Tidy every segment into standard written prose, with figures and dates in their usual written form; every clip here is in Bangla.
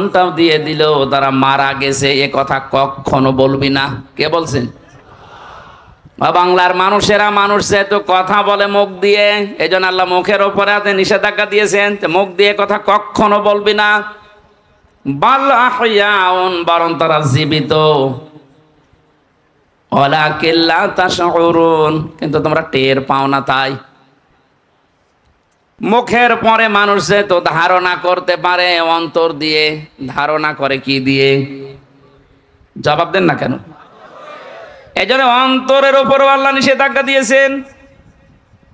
জীবনটাও দিয়ে দিল, তারা মারা গেছে, এ কথা কখনো বলবি না। কে বলছেন? বাংলার মানুষেরা মানুষ যেহেতু কথা বলে মুখ দিয়ে, এই জন্য আল্লাহ মুখের ওপরে হাতে নিষেধাজ্ঞা দিয়েছেন, মুখ দিয়ে কথা কখনো বলবি না। বাল আহইয়াউন, বরং তারা জীবিত, ওয়ালাকিন লা তাশউরুন, কিন্তু তোমরা টের পাও না। তাই মুখের পরে মানুষ যেহেতু ধারণা করতে পারে, অন্তর দিয়ে ধারণা করে কি দিয়ে? জবাব দেন না কেন? এই জন্য অন্তরের উপর আল্লাহ নিষেধাজ্ঞা দিয়েছেন।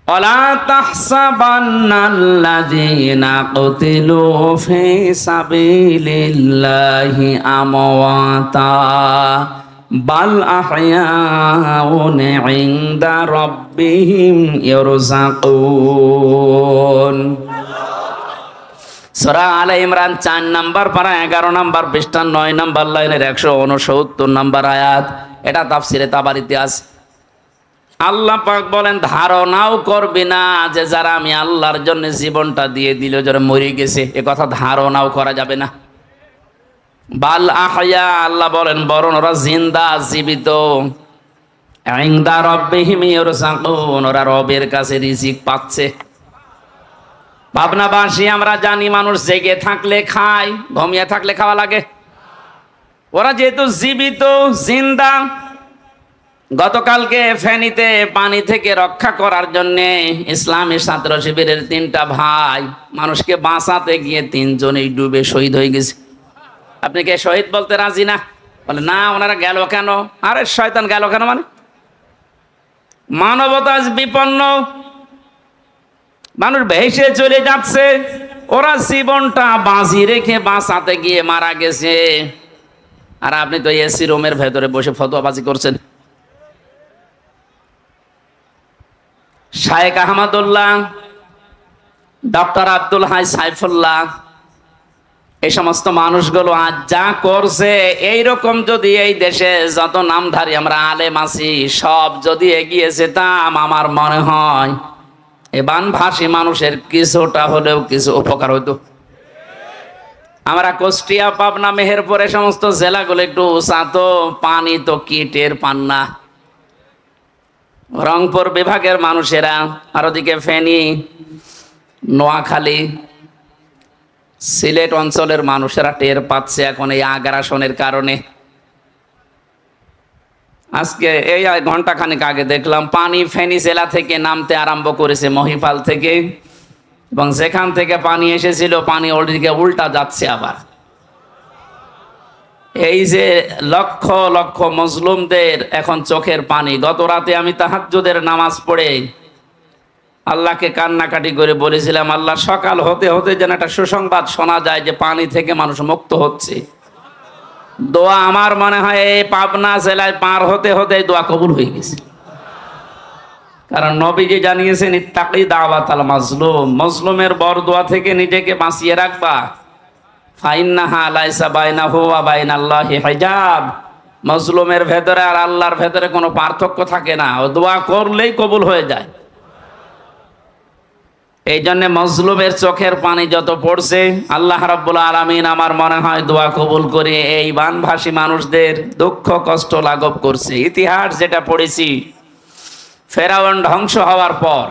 ওয়ালা তাহসাবান্নাল্লাযীনা কুতিলু ফী সাবিলিল্লাহি আমওয়াতা বাল আহইয়াউন ইনদা রাব্বিহিম ইয়ারযাকুন। সূরা আলে ইমরান 4 নম্বর পারা 11 নম্বর পৃষ্ঠা 9 নম্বর লাইনের 169 নম্বর আয়াত। এটা তাফসিরে তাবারিতে আছে। আল্লাহ পাক বলেন, ধারণাও করবি না যে যারা আমি আল্লাহর জন্য জীবনটা দিয়ে দিল, যারা মরে গেছে, এ কথা ধারণাও করা যাবে না। বাল আহইয়া, আল্লাহ বলেন বরং ওরা জিন্দা, জীবিত। ইনদা রাব্বিহিম ইয়ারযাকুন, ওরা রবের কাছে রিজিক পাচ্ছে। ভাবনাবাসী আমরা জানি মানুষ জেগে থাকলে খায়, ঘুমিয়ে থাকলে খাওয়া লাগে। ওরা যেহেতু জীবিত, জিন্দা। গতকালকে ফেনীতে পানি থেকে রক্ষা করার জন্যে ইসলামী ছাত্র শিবিরের 3টা ভাই মানুষকে বাঁচাতে গিয়ে 3 জনেই ডুবে শহীদ হয়ে গেছে। আপনি কে শহীদ বলতে রাজি না? বলে না, ওনারা গেল কেন? আরে শয়তান, গেল কেন মানে? মানবতা আজ বিপন্ন, মানুষ ভেসে চলে যাচ্ছে, ওরা জীবনটা বাজি রেখে বাঁচাতে গিয়ে মারা গেছে। আর আপনি তো এসি রুমের ভেতরে বসে ফতোয়াবাজি করছেন। শায়েখ আহমদুল্লাহ, ডক্টর আব্দুল হাই সাইফুল্লাহ, এই সমস্ত মানুষগুলো আজ যা করছে, এইরকম যদি এই দেশে যত নামধারী আমরা আলেম আছি সব যদি এগিয়ে যেতাম, আমার মনে হয় এ বানভাসী মানুষের কিছুটা হলেও কিছু উপকার হতো। আমরা কুষ্টিয়া, পাবনা, মেহেরপুর এই সমস্ত জেলাগুলো একটু উঁচা, তো পানি তো কি টের পান না। রংপুর বিভাগের মানুষেরা, আর ওদিকে ফেনী, নোয়াখালী, সিলেট অঞ্চলের মানুষেরা টের পাচ্ছে এখন এই আগ্রাসনের কারণে। আজকে এই ঘন্টাখানেক আগে দেখলাম পানি ফেনী জেলা থেকে নামতে আরম্ভ করেছে, মহিপাল থেকে, এবং যেখান থেকে পানি এসেছিল পানি ওদিকে উল্টা যাচ্ছে আবার। এই যে লক্ষ লক্ষ মজলুমদের এখন চোখের পানি। গত রাতে আমি তাহাজ্জুদের নামাজ পড়ে আল্লাহকে কান্নাকাটি করে বলেছিলাম, আল্লাহ সকাল হতে হতে যেন একটা সুসংবাদ শোনা যায় যে পানি থেকে মানুষ মুক্ত হচ্ছে। দোয়া আমার মনে হয় এই পাবনা জেলায় পার হতে হতে দোয়া কবুল হয়ে গেছে। কারণ নবীজি জানিয়েছেন, ইত্তাকি দাওয়াতাল মাজলুম, মজলুমের বরদোয়া থেকে নিজেকে বাঁচিয়ে রাখবা। ফাইন্নাহা লাইসা বাইনাহু ওয়া বাইনাল্লাহি হিজাব, মজলুমের ভেতরে আর আল্লাহর ভেতরে কোনো পার্থক্য থাকে না, ও দোয়া করলেই কবুল হয়ে যায়। এই জন্য মজলুমের চোখের পানি যত পড়ছে, আল্লাহ রাব্বুল আলামিন আমার মনে হয় দোয়া কবুল করে এই বানভাসী মানুষদের দুঃখ কষ্ট লাঘব করছে। ইতিহাস যেটা পড়েছি, ফেরাউন ধ্বংস হওয়ার পর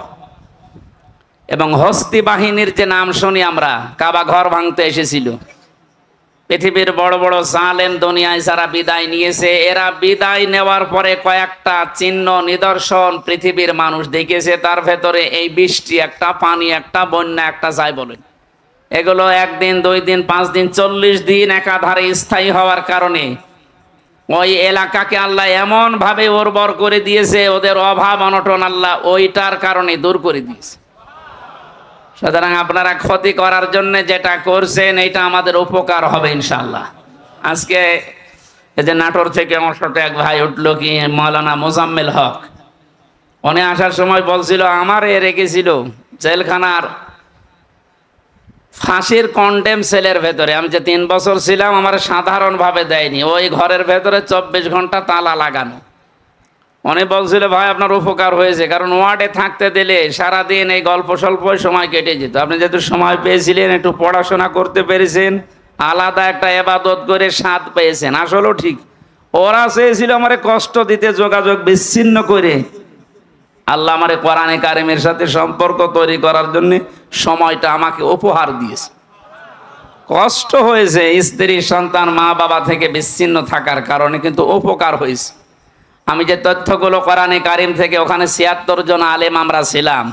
এবং হস্তি বাহিনীর যে নাম শুনি আমরা, কাবা ঘর ভাঙতে এসেছিল, পৃথিবীর বড় বড় জালেম দুনিয়ায় যারা বিদায় নিয়েছে, এরা বিদায় নেওয়ার পরে কয়েকটা চিহ্ন নিদর্শন পৃথিবীর মানুষ দেখেছে। তার ভেতরে এই বৃষ্টি একটা, পানি একটা, বন্যা একটা, যাই বলেন, এগুলো 1 দিন 2 দিন 5 দিন 40 দিন একাধারে স্থায়ী হওয়ার কারণে ওই এলাকাকে আল্লাহ এমন ভাবে উর্বর করে দিয়েছে, ওদের অভাব অনটন আল্লাহ ওইটার কারণে দূর করে দিয়েছে। সুতরাং আপনারা ক্ষতি করার জন্য যেটা করছেন, এটা আমাদের উপকার হবে ইনশাআল্লাহ। আজকে এই যে নাটোর থেকে আমার সাথে এক ভাই উঠলো, কি মাওলানা মোজাম্মেল হক, উনি আসার সময় বলছিল আমার রেখেছিল জেলখানার ফাঁসির কন্ডেম সেলের ভেতরে। আমি যে 3 বছর ছিলাম, আমার সাধারণভাবে দেয়নি, ওই ঘরের ভেতরে 24 ঘন্টা তালা লাগানো। উনি বলছিল ভাই আপনার উপকার হয়েছে, কারণ ওয়ার্ডে থাকতে দিলে সারাদিন এই গল্প স্বল্প সময় কেটে যেত। আপনি যেহেতু সময় পেয়েছিলেন, একটু পড়াশোনা করতে পেরেছেন, আলাদা একটা ইবাদত করে স্বাদ পেয়েছেন। আসলেও ঠিক, ওরা চেয়েছিল আমারে কষ্ট দিতে, যোগাযোগ বিচ্ছিন্ন করে। আল্লাহ আমারে কোরআনে কারিমের সাথে সম্পর্ক তৈরি করার জন্য সময়টা আমাকে উপহার দিয়েছে। কষ্ট হয়েছে স্ত্রী সন্তান মা বাবা থেকে বিচ্ছিন্ন থাকার কারণে, কিন্তু উপকার হয়েছে। আমি যে তথ্যগুলো কোরআনে কারিম থেকে, ওখানে ৭৬ জন আলেম আমরা ছিলাম,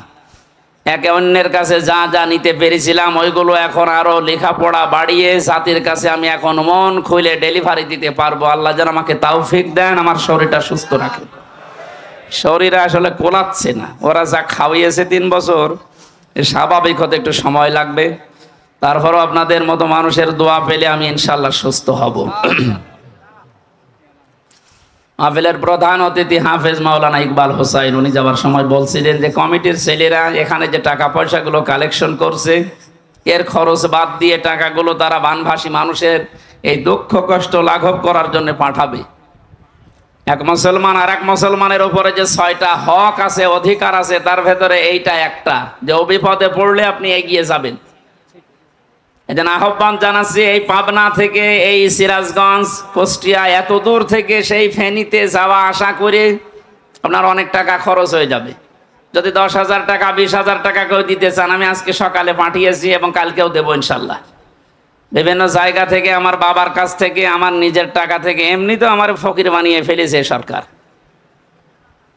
একে অন্যের কাছে যা যা নিতে পেরেছিলাম ওইগুলো এখন আরো লেখাপড়া বাড়িয়ে জাতির কাছে আমি এখন মন খুলে ডেলিভারি দিতে পারবো। আল্লাহ যেন আমাকে তাওফিক দেন, আমার শরীরটা সুস্থ রাখেন। শরীরে আসলে কোলাচ্ছে না, ওরা যা খাওয়িয়েছে ৩ বছর, স্বাভাবিক হতে একটু সময় লাগবে। তারপরও আপনাদের মতো মানুষের দোয়া পেলে আমি ইনশাল্লাহ সুস্থ হব। মাহফিলের প্রধান অতিথি হাফেজ মাওলানা ইকবাল হোসাইন, উনি যাওয়ার সময় বলছিলেন যে কমিটির ছেলেরা এখানে যে টাকা পয়সাগুলো কালেকশন করছে, এর খরচ বাদ দিয়ে টাকাগুলো তারা বানভাসী মানুষের এই দুঃখ কষ্ট লাঘব করার জন্য পাঠাবে। এক মুসলমান আর এক মুসলমানের উপরে যে 6টা হক আছে, অধিকার আছে, তার ভেতরে এইটা একটা, যে ও বিপদে পড়লে আপনি এগিয়ে যাবেন। এই জন্য আহ্বান জানাচ্ছি, এই পাবনা থেকে, এই সিরাজগঞ্জ, কুষ্টিয়া, এত দূর থেকে সেই ফেনীতে যাওয়া আসা করে আপনার অনেক টাকা খরচ হয়ে যাবে। যদি 10,000 টাকা 20,000 টাকা কেউ দিতে চান, আমি আজকে সকালে পাঠিয়েছি এবং কালকেও দেবো ইনশাল্লাহ। বিভিন্ন জায়গা থেকে, আমার বাবার কাছ থেকে, আমার নিজের টাকা থেকে, এমনি তো আমার ফকির বানিয়ে ফেলেছে সরকার,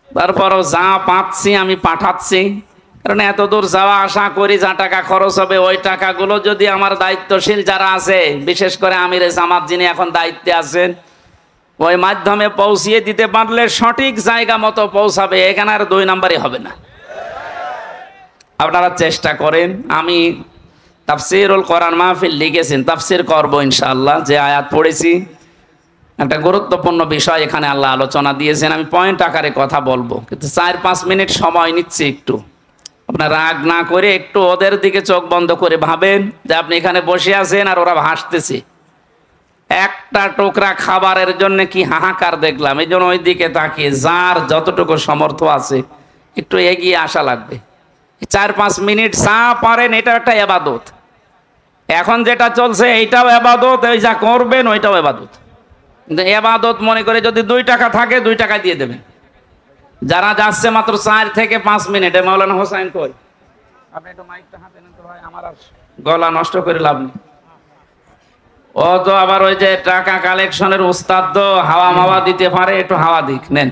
তারপরও যা পাচ্ছি আমি পাঠাচ্ছি। কারণ এত দূর যাওয়া আসা করি, যা টাকা খরচ হবে ওই টাকাগুলো যদি আমার দায়িত্বশীল যারা আছে, বিশেষ করে আমিরে জামাত যিনি এখন দায়িত্বে আছেন, ওই মাধ্যমে পৌঁছিয়ে দিতে পারলে সঠিক জায়গা মতো পৌঁছাবে, এখানে আর 2 নাম্বারই হবে না। আপনারা চেষ্টা করেন। আমি তাফসিরুল কোরআন মাহফিল লিখেছেন, তাফসির করব ইনশাআল্লাহ। যে আয়াত পড়েছি, একটা গুরুত্বপূর্ণ বিষয় এখানে আল্লাহ আলোচনা দিয়েছেন। আমি পয়েন্ট আকারে কথা বলবো, কিন্তু 4-5 মিনিট সময় নিচ্ছি। একটু আপনার রাগ না করে একটু ওদের দিকে চোখ বন্ধ করে ভাবেন যে আপনি এখানে বসে আছেন আর ওরা হাসতেছে। একটা টুকরা খাবারের জন্য কি হাহাকার দেখলাম। এই জন্য ওই দিকে তাকিয়ে যার যতটুকু সামর্থ্য আছে একটু এগিয়ে আসা লাগবে। 4-5 মিনিট যা পারেন, এটা একটা ইবাদত। এখন যেটা চলছে এইটাও ইবাদত, ওই যা করবেন ওইটাও ইবাদত। কিন্তু ইবাদত মনে করে যদি 2 টাকা থাকে 2 টাকা দিয়ে দেবেন। যারা যাচ্ছে মাত্র 4 থেকে 5 মিনিটে, মাওলানা হোসাইন কই, আপনি একটু মাইকটা হাতে নেন তো ভাই, আমার আর গলা নষ্ট করে লাভ নেই। ও তো আবার ওই যে টাকা কালেকশনের উস্তাদ, তো হাওয়া মাওয়া দিতে পারে, একটু হাওয়া দিক নেন।